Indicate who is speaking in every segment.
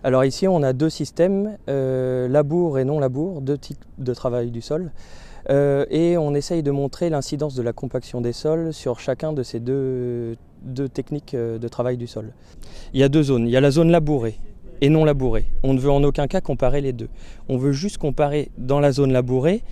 Speaker 1: Alors ici on a deux systèmes, labour et non labour, deux types de travail du sol. Et on essaye de montrer l'incidence de la compaction des sols sur chacun de ces deux techniques de travail du sol. Il y a deux zones, il y a la zone labourée et non labourée. On ne veut en aucun cas comparer les deux. On veut juste comparer dans la zone labourée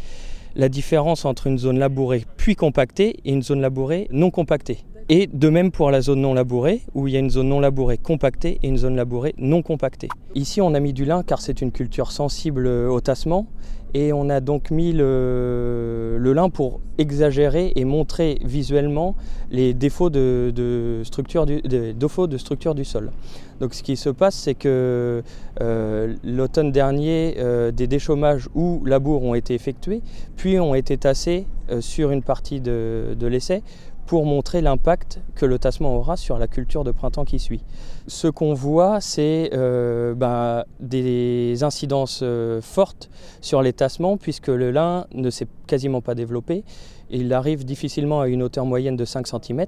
Speaker 1: la différence entre une zone labourée puis compactée et une zone labourée non compactée. Et de même pour la zone non labourée, où il y a une zone non labourée compactée et une zone labourée non compactée. Ici on a mis du lin car c'est une culture sensible au tassement, et on a donc mis le lin pour exagérer et montrer visuellement les défauts de structure du sol. Donc ce qui se passe, c'est que l'automne dernier, des déchaumages ou labours ont été effectués, puis ont été tassés sur une partie de l'essai pour montrer l'impact que le tassement aura sur la culture de printemps qui suit. Ce qu'on voit, c'est des incidences fortes sur les tassements, puisque le lin ne s'est quasiment pas développé. Il arrive difficilement à une hauteur moyenne de 5 cm,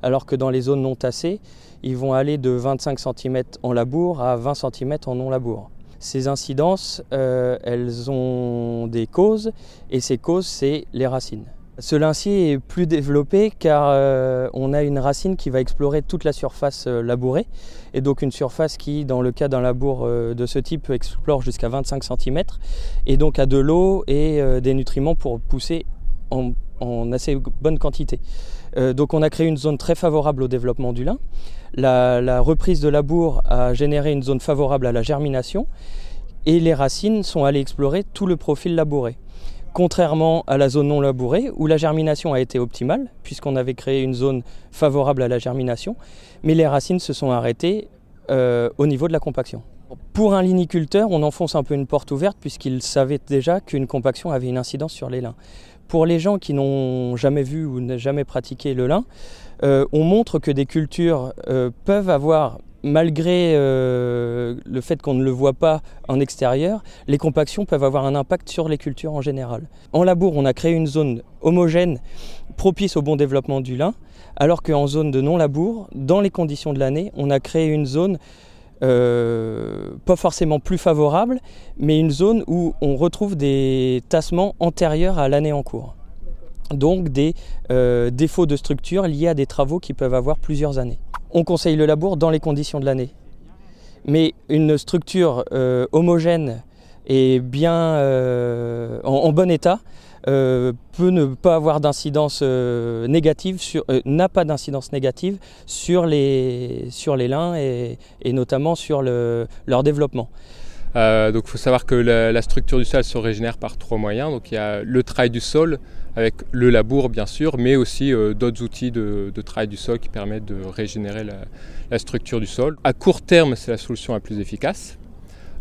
Speaker 1: alors que dans les zones non tassées, ils vont aller de 25 cm en labour à 20 cm en non labour. Ces incidences, elles ont des causes, et ces causes, c'est les racines. Ce lincier est plus développé car on a une racine qui va explorer toute la surface labourée, et donc une surface qui, dans le cas d'un labour de ce type, explore jusqu'à 25 cm et donc a de l'eau et des nutriments pour pousser en assez bonne quantité. Donc on a créé une zone très favorable au développement du lin. La reprise de labour a généré une zone favorable à la germination, et les racines sont allées explorer tout le profil labouré. Contrairement à la zone non labourée, où la germination a été optimale, puisqu'on avait créé une zone favorable à la germination, mais les racines se sont arrêtées au niveau de la compaction. Pour un liniculteur, on enfonce un peu une porte ouverte, puisqu'il savait déjà qu'une compaction avait une incidence sur les lins. Pour les gens qui n'ont jamais vu ou n'ont jamais pratiqué le lin, on montre que des cultures peuvent avoir, malgré le fait qu'on ne le voit pas en extérieur, les compactions peuvent avoir un impact sur les cultures en général. En labour, on a créé une zone homogène propice au bon développement du lin, alors qu'en zone de non-labour, dans les conditions de l'année, on a créé une zone pas forcément plus favorable, mais une zone où on retrouve des tassements antérieurs à l'année en cours. Donc des défauts de structure liés à des travaux qui peuvent avoir plusieurs années. On conseille le labour dans les conditions de l'année. Mais une structure homogène et bien en bon état peut ne pas avoir d'incidence négative, n'a pas d'incidence négative sur les lins et notamment sur leur développement.
Speaker 2: Donc il faut savoir que la structure du sol se régénère par trois moyens. Donc il y a le travail du sol avec le labour bien sûr, mais aussi d'autres outils de travail du sol qui permettent de régénérer la structure du sol. À court terme, c'est la solution la plus efficace.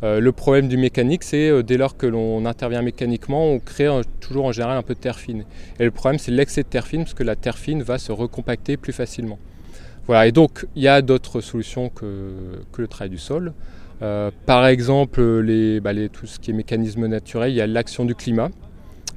Speaker 2: Le problème du mécanique, c'est dès lors que l'on intervient mécaniquement, on crée toujours en général un peu de terre fine. Et le problème, c'est l'excès de terre fine, parce que la terre fine va se recompacter plus facilement. Voilà, et donc il y a d'autres solutions que le travail du sol. Par exemple, tout ce qui est mécanisme naturel, il y a l'action du climat,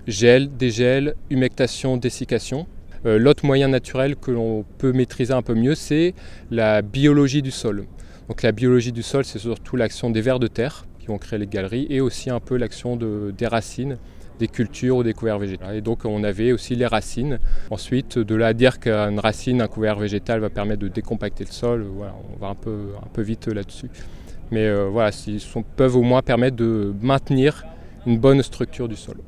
Speaker 2: gel, dégel, humectation, dessiccation. L'autre moyen naturel que l'on peut maîtriser un peu mieux, c'est la biologie du sol. Donc la biologie du sol, c'est surtout l'action des vers de terre qui vont créer les galeries, et aussi un peu l'action des racines, des cultures ou des couverts végétaux. Et donc on avait aussi les racines. Ensuite, de là à dire qu'une racine, un couvert végétal va permettre de décompacter le sol, voilà, on va un peu vite là-dessus. Mais voilà, ils peuvent au moins permettre de maintenir une bonne structure du sol.